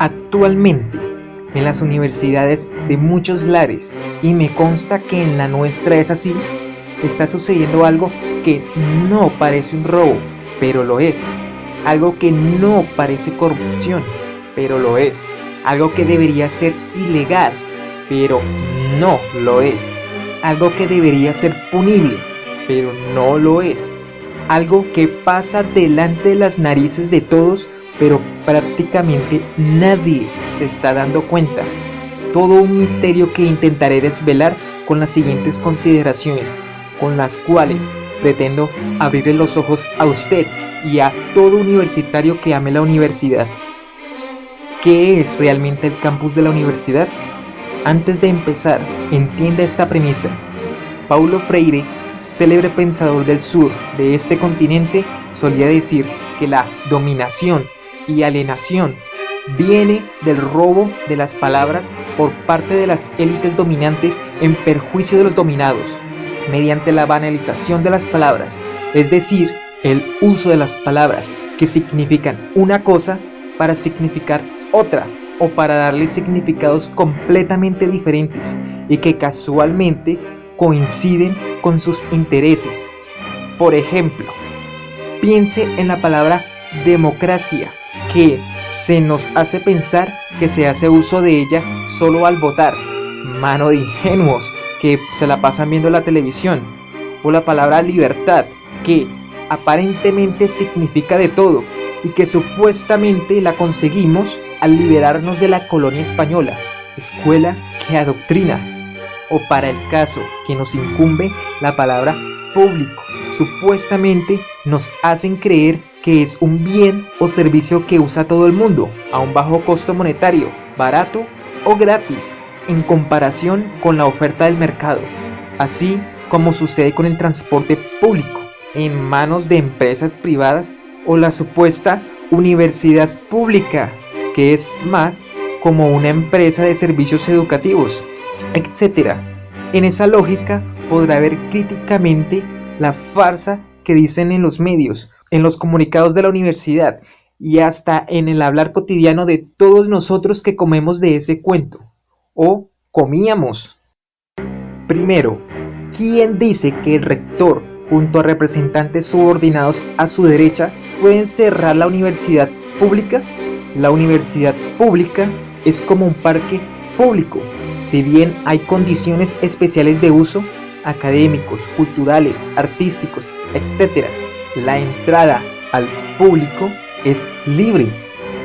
Actualmente, en las universidades de muchos lares, y me consta que en la nuestra es así, está sucediendo algo que no parece un robo, pero lo es. Algo que no parece corrupción, pero lo es. Algo que debería ser ilegal, pero no lo es. Algo que debería ser punible, pero no lo es. Algo que pasa delante de las narices de todos, pero prácticamente nadie se está dando cuenta. Todo un misterio que intentaré desvelar con las siguientes consideraciones, con las cuales pretendo abrirle los ojos a usted y a todo universitario que ame la universidad. ¿Qué es realmente el campus de la universidad? Antes de empezar, entienda esta premisa. Paulo Freire, célebre pensador del sur de este continente, solía decir que la dominación y alienación viene del robo de las palabras por parte de las élites dominantes en perjuicio de los dominados, mediante la banalización de las palabras, es decir, el uso de las palabras que significan una cosa para significar otra o para darle significados completamente diferentes y que casualmente coinciden con sus intereses. Por ejemplo, piense en la palabra democracia, que se nos hace pensar que se hace uso de ella solo al votar. Mano de ingenuos que se la pasan viendo la televisión. O la palabra libertad, que aparentemente significa de todo y que supuestamente la conseguimos al liberarnos de la colonia española, escuela que adoctrina. O para el caso que nos incumbe, la palabra público, supuestamente nos hacen creer que es un bien o servicio que usa todo el mundo a un bajo costo monetario, barato o gratis, en comparación con la oferta del mercado, así como sucede con el transporte público en manos de empresas privadas o la supuesta universidad pública, que es más como una empresa de servicios educativos, etc. En esa lógica podrá ver críticamente la farsa que dicen en los medios, en los comunicados de la universidad y hasta en el hablar cotidiano de todos nosotros que comemos de ese cuento, o comíamos. Primero, ¿quién dice que el rector, junto a representantes subordinados a su derecha, pueden cerrar la universidad pública? La universidad pública es como un parque público. Si bien hay condiciones especiales de uso, académicos, culturales, artísticos, etc., la entrada al público es libre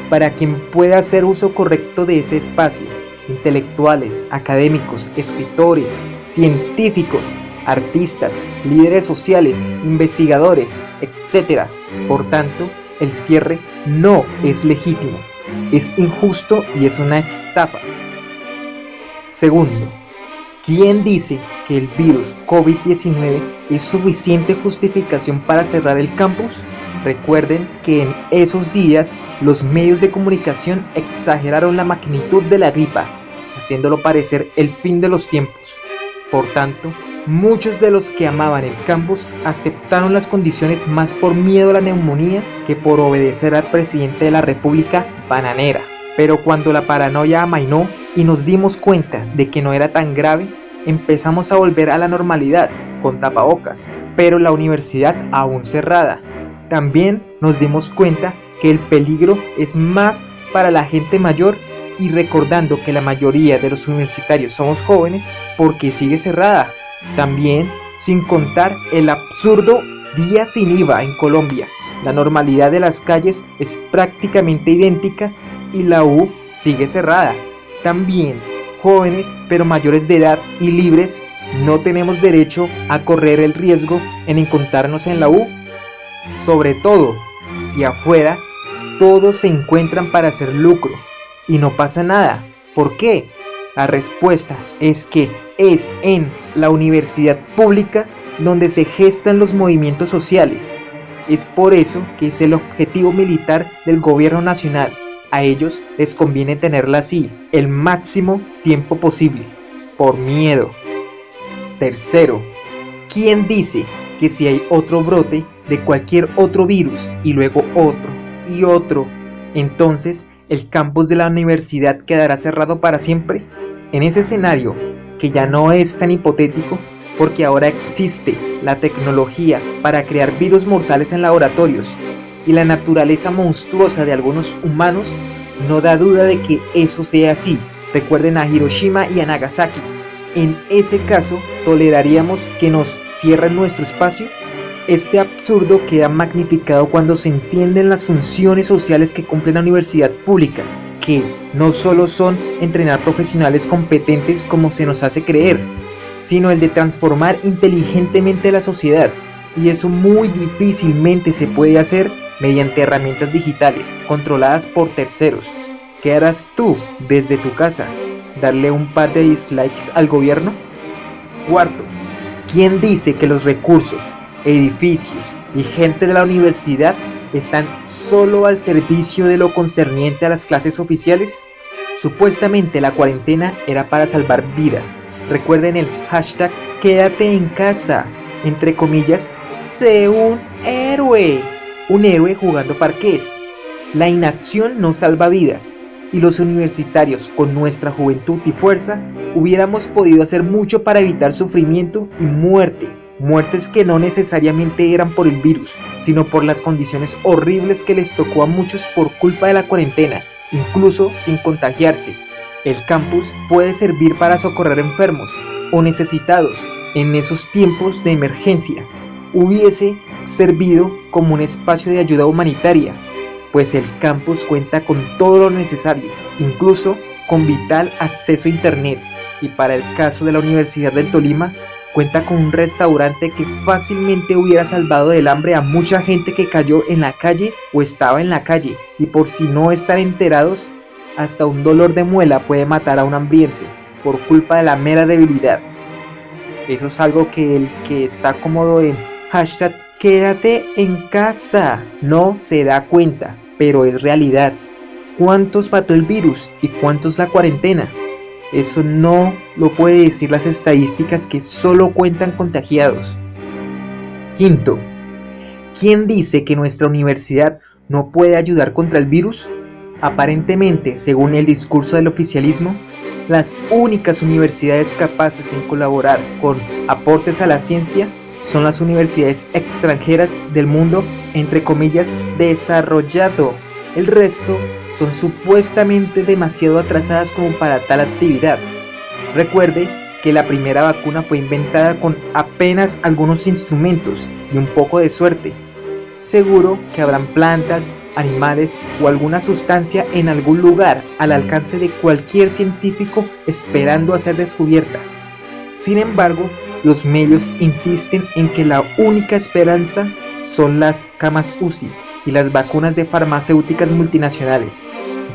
para quien pueda hacer uso correcto de ese espacio. Intelectuales, académicos, escritores, científicos, artistas, líderes sociales, investigadores, etc. Por tanto, el cierre no es legítimo, es injusto y es una estafa. Segundo, ¿quién dice que el virus COVID-19 es suficiente justificación para cerrar el campus? Recuerden que en esos días los medios de comunicación exageraron la magnitud de la gripa, haciéndolo parecer el fin de los tiempos. Por tanto, muchos de los que amaban el campus aceptaron las condiciones más por miedo a la neumonía que por obedecer al presidente de la República bananera. Pero cuando la paranoia amainó y nos dimos cuenta de que no era tan grave, empezamos a volver a la normalidad, con tapabocas, pero la universidad aún cerrada. También nos dimos cuenta que el peligro es más para la gente mayor y recordando que la mayoría de los universitarios somos jóvenes, porque sigue cerrada. También sin contar el absurdo día sin IVA en Colombia. La normalidad de las calles es prácticamente idéntica y la U sigue cerrada. También jóvenes pero mayores de edad y libres no tenemos derecho a correr el riesgo en encontrarnos en la U. Sobre todo, si afuera todos se encuentran para hacer lucro y no pasa nada. ¿Por qué? La respuesta es que es en la universidad pública donde se gestan los movimientos sociales. Es por eso que es el objetivo militar del gobierno nacional. A ellos les conviene tenerla así, el máximo tiempo posible, por miedo. Tercero, ¿quién dice que si hay otro brote de cualquier otro virus y luego otro y otro, entonces ¿El campus de la universidad quedará cerrado para siempre? En ese escenario, que ya no es tan hipotético, porque ahora existe la tecnología para crear virus mortales en laboratorios y la naturaleza monstruosa de algunos humanos, no da duda de que eso sea así. Recuerden a Hiroshima y a Nagasaki. En ese caso, ¿toleraríamos que nos cierren nuestro espacio? Este absurdo queda magnificado cuando se entienden las funciones sociales que cumple la universidad pública, que no solo son entrenar profesionales competentes como se nos hace creer, sino el de transformar inteligentemente la sociedad, y eso muy difícilmente se puede hacer mediante herramientas digitales controladas por terceros. ¿Qué harás tú desde tu casa? ¿Darle un par de dislikes al gobierno? Cuarto, ¿quién dice que los recursos, edificios y gente de la universidad están solo al servicio de lo concerniente a las clases oficiales? Supuestamente la cuarentena era para salvar vidas. Recuerden el hashtag quédate en casa, entre comillas, sé un héroe jugando parqués. La inacción no salva vidas, y los universitarios con nuestra juventud y fuerza hubiéramos podido hacer mucho para evitar sufrimiento y muertes que no necesariamente eran por el virus, sino por las condiciones horribles que les tocó a muchos por culpa de la cuarentena, incluso sin contagiarse. El campus puede servir para socorrer enfermos o necesitados en esos tiempos de emergencia. Hubiese servido como un espacio de ayuda humanitaria, pues el campus cuenta con todo lo necesario, incluso con vital acceso a internet, y para el caso de la Universidad del Tolima, cuenta con un restaurante que fácilmente hubiera salvado del hambre a mucha gente que cayó en la calle o estaba en la calle, y por si no están enterados, hasta un dolor de muela puede matar a un hambriento, por culpa de la mera debilidad. Eso es algo que el que está cómodo en hashtag quédate en casa no se da cuenta, pero es realidad. ¿Cuántos mató el virus y cuántos la cuarentena? Eso no lo puede decir las estadísticas que solo cuentan contagiados. Quinto, ¿quién dice que nuestra universidad no puede ayudar contra el virus? Aparentemente, según el discurso del oficialismo, las únicas universidades capaces en colaborar con aportes a la ciencia son las universidades extranjeras del mundo, entre comillas, desarrollado. El resto son supuestamente demasiado atrasadas como para tal actividad. Recuerde que la primera vacuna fue inventada con apenas algunos instrumentos y un poco de suerte. Seguro que habrán plantas, animales o alguna sustancia en algún lugar al alcance de cualquier científico esperando a ser descubierta. Sin embargo, los medios insisten en que la única esperanza son las camas UCI y las vacunas de farmacéuticas multinacionales.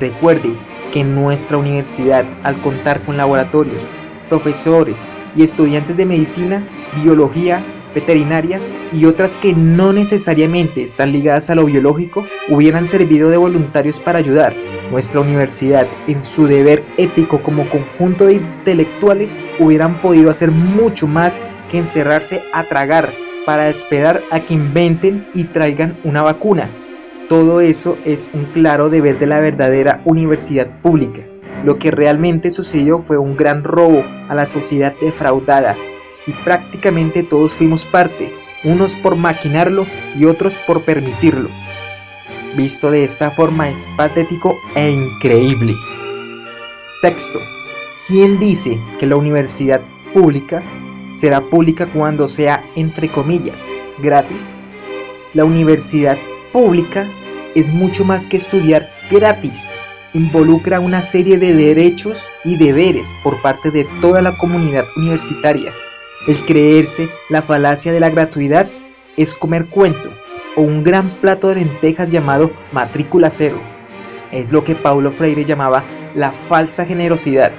Recuerde que en nuestra universidad, al contar con laboratorios, profesores y estudiantes de medicina, biología, veterinaria y otras que no necesariamente están ligadas a lo biológico, hubieran servido de voluntarios para ayudar. Nuestra universidad, en su deber ético como conjunto de intelectuales, hubieran podido hacer mucho más que encerrarse a tragar para esperar a que inventen y traigan una vacuna. Todo eso es un claro deber de la verdadera universidad pública. Lo que realmente sucedió fue un gran robo a la sociedad defraudada, y prácticamente todos fuimos parte, unos por maquinarlo y otros por permitirlo. Visto de esta forma es patético e increíble. Sexto, ¿quién dice que la universidad pública será pública cuando sea, entre comillas, gratis? La universidad pública es mucho más que estudiar gratis. Involucra una serie de derechos y deberes por parte de toda la comunidad universitaria. El creerse la falacia de la gratuidad es comer cuento o un gran plato de lentejas llamado matrícula cero. Es lo que Paulo Freire llamaba la falsa generosidad.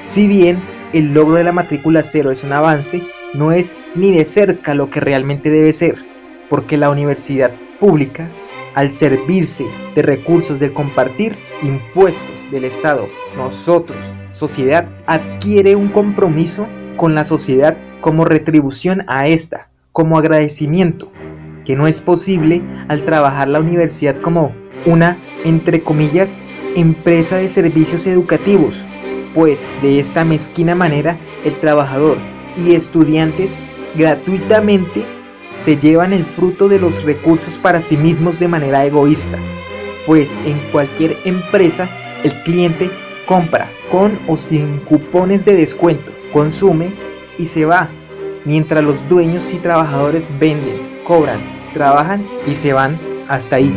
Si bien el logro de la matrícula cero es un avance, no es ni de cerca lo que realmente debe ser, porque la universidad pública, al servirse de recursos del compartir, impuestos del Estado, nosotros, sociedad, adquiere un compromiso con la sociedad como retribución a esta, como agradecimiento, que no es posible al trabajar la universidad como una, entre comillas, empresa de servicios educativos, pues de esta mezquina manera el trabajador y estudiantes gratuitamente se llevan el fruto de los recursos para sí mismos de manera egoísta, pues en cualquier empresa el cliente compra con o sin cupones de descuento, consume y se va, mientras los dueños y trabajadores venden, cobran, trabajan y se van hasta ahí,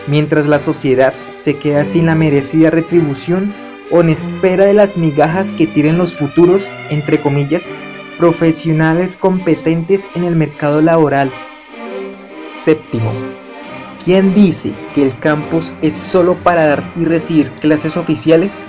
mientras la sociedad se queda sin la merecida retribución o en espera de las migajas que tiren los futuros, entre comillas, profesionales competentes en el mercado laboral. Séptimo, ¿quién dice que el campus es solo para dar y recibir clases oficiales?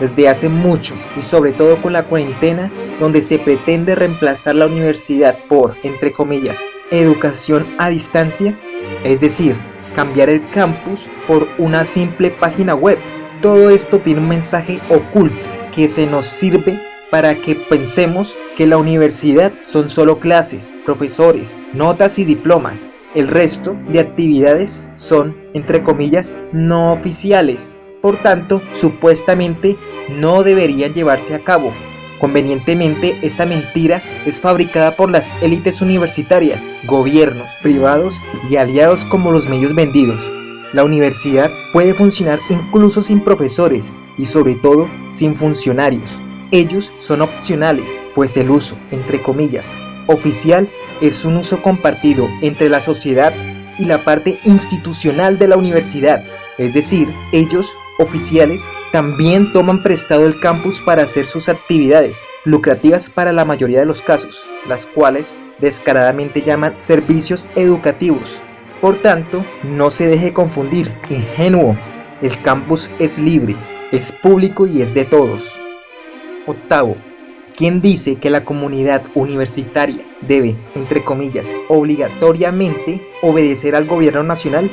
Desde hace mucho, y sobre todo con la cuarentena, donde se pretende reemplazar la universidad por, entre comillas, educación a distancia, es decir, cambiar el campus por una simple página web. Todo esto tiene un mensaje oculto que se nos sirve para que pensemos que la universidad son solo clases, profesores, notas y diplomas. El resto de actividades son, entre comillas, no oficiales. Por tanto, supuestamente no deberían llevarse a cabo. Convenientemente, esta mentira es fabricada por las élites universitarias, gobiernos, privados y aliados como los medios vendidos. La universidad puede funcionar incluso sin profesores y sobre todo sin funcionarios. Ellos son opcionales, pues el uso, entre comillas, oficial es un uso compartido entre la sociedad y la parte institucional de la universidad. Es decir, ellos, oficiales, también toman prestado el campus para hacer sus actividades, lucrativas para la mayoría de los casos, las cuales descaradamente llaman servicios educativos. Por tanto, no se deje confundir, ingenuo. El campus es libre, es público y es de todos. Octavo, ¿quién dice que la comunidad universitaria debe, entre comillas, obligatoriamente obedecer al gobierno nacional?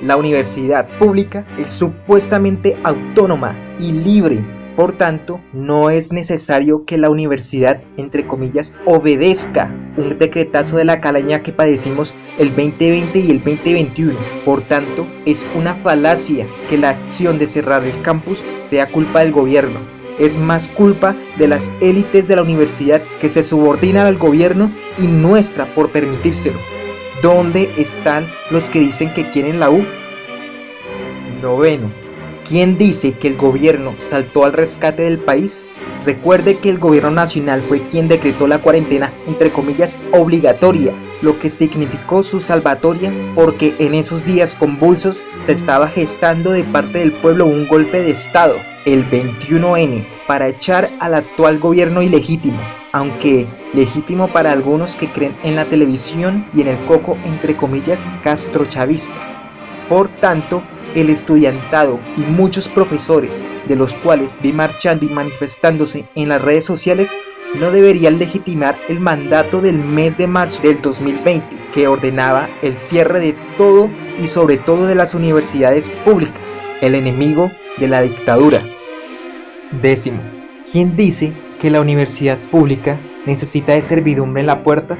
La universidad pública es supuestamente autónoma y libre. Por tanto, no es necesario que la universidad, entre comillas, obedezca un decretazo de la calaña que padecimos el 2020 y el 2021. Por tanto, es una falacia que la acción de cerrar el campus sea culpa del gobierno. Es más culpa de las élites de la universidad que se subordinan al gobierno y nuestra por permitírselo. ¿Dónde están los que dicen que quieren la U? Noveno, ¿quién dice que el gobierno saltó al rescate del país? Recuerde que el gobierno nacional fue quien decretó la cuarentena, entre comillas, obligatoria, lo que significó su salvatoria porque en esos días convulsos se estaba gestando de parte del pueblo un golpe de estado, el 21N, para echar al actual gobierno ilegítimo, aunque legítimo para algunos que creen en la televisión y en el coco, entre comillas, castrochavista. Por tanto, el estudiantado y muchos profesores, de los cuales vi marchando y manifestándose en las redes sociales, no deberían legitimar el mandato del mes de marzo del 2020, que ordenaba el cierre de todo y sobre todo de las universidades públicas, el enemigo de la dictadura. Décimo, ¿quién dice que la universidad pública necesita de servidumbre en la puerta?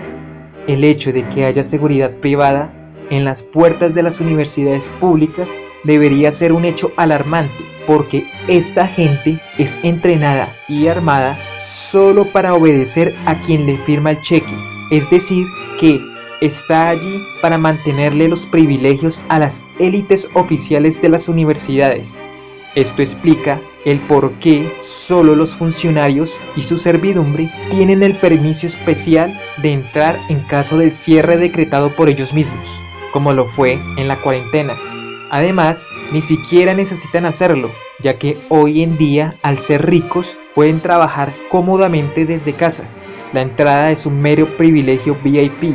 El hecho de que haya seguridad privada en las puertas de las universidades públicas debería ser un hecho alarmante, porque esta gente es entrenada y armada solo para obedecer a quien le firma el cheque, es decir, que está allí para mantenerle los privilegios a las élites oficiales de las universidades. Esto explica el por qué solo los funcionarios y su servidumbre tienen el permiso especial de entrar en caso del cierre decretado por ellos mismos, como lo fue en la cuarentena. Además, ni siquiera necesitan hacerlo, ya que hoy en día, al ser ricos, pueden trabajar cómodamente desde casa. La entrada es un mero privilegio VIP.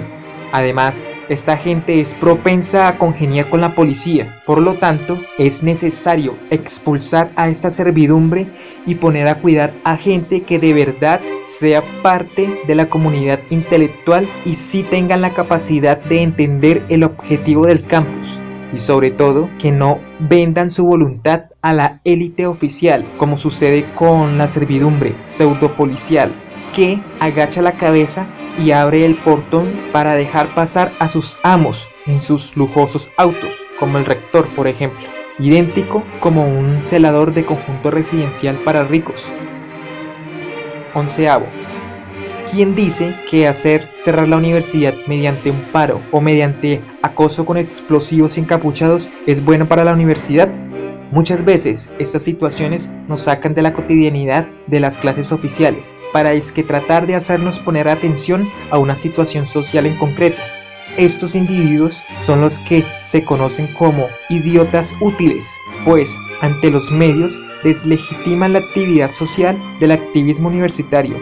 Además, esta gente es propensa a congeniar con la policía, por lo tanto, es necesario expulsar a esta servidumbre y poner a cuidar a gente que de verdad sea parte de la comunidad intelectual y sí tengan la capacidad de entender el objetivo del campus. Y sobre todo, que no vendan su voluntad a la élite oficial, como sucede con la servidumbre pseudopolicial, que agacha la cabeza y abre el portón para dejar pasar a sus amos en sus lujosos autos, como el rector, por ejemplo, idéntico como un celador de conjunto residencial para ricos. 11. ¿Quién dice que hacer cerrar la universidad mediante un paro o mediante acoso con explosivos y encapuchados es bueno para la universidad? Muchas veces estas situaciones nos sacan de la cotidianidad de las clases oficiales para tratar de hacernos poner atención a una situación social en concreto. Estos individuos son los que se conocen como idiotas útiles, pues ante los medios deslegitiman la actividad social del activismo universitario.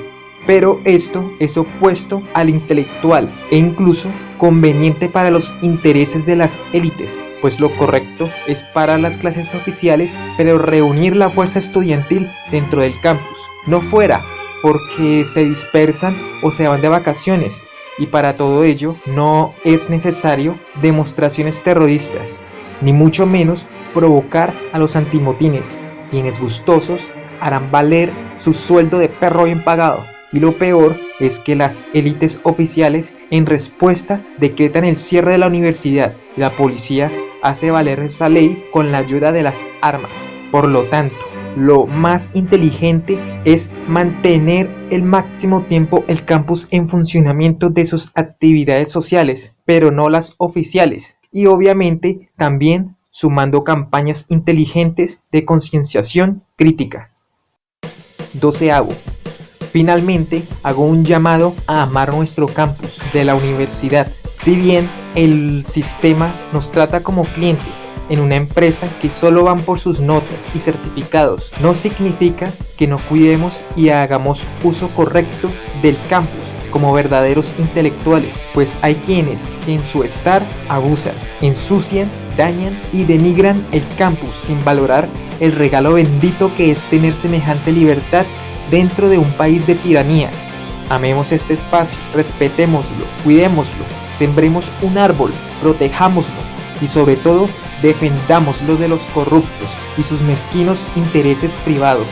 Pero esto es opuesto al intelectual e incluso conveniente para los intereses de las élites, pues lo correcto es para las clases oficiales, pero reunir la fuerza estudiantil dentro del campus, no fuera porque se dispersan o se van de vacaciones, y para todo ello no es necesario demostraciones terroristas, ni mucho menos provocar a los antimotines, quienes gustosos harán valer su sueldo de perro bien pagado. Y lo peor es que las élites oficiales en respuesta decretan el cierre de la universidad y la policía hace valer esa ley con la ayuda de las armas. Por lo tanto, lo más inteligente es mantener el máximo tiempo el campus en funcionamiento de sus actividades sociales, pero no las oficiales. Y obviamente también sumando campañas inteligentes de concienciación crítica. 12. Finalmente, hago un llamado a amar nuestro campus de la universidad. Si bien el sistema nos trata como clientes en una empresa que solo van por sus notas y certificados, no significa que no cuidemos y hagamos uso correcto del campus como verdaderos intelectuales, pues hay quienes que en su estar abusan, ensucian, dañan y denigran el campus sin valorar el regalo bendito que es tener semejante libertad dentro de un país de tiranías. Amemos este espacio, respetémoslo, cuidémoslo, sembremos un árbol, protejámoslo y sobre todo defendámoslo de los corruptos y sus mezquinos intereses privados.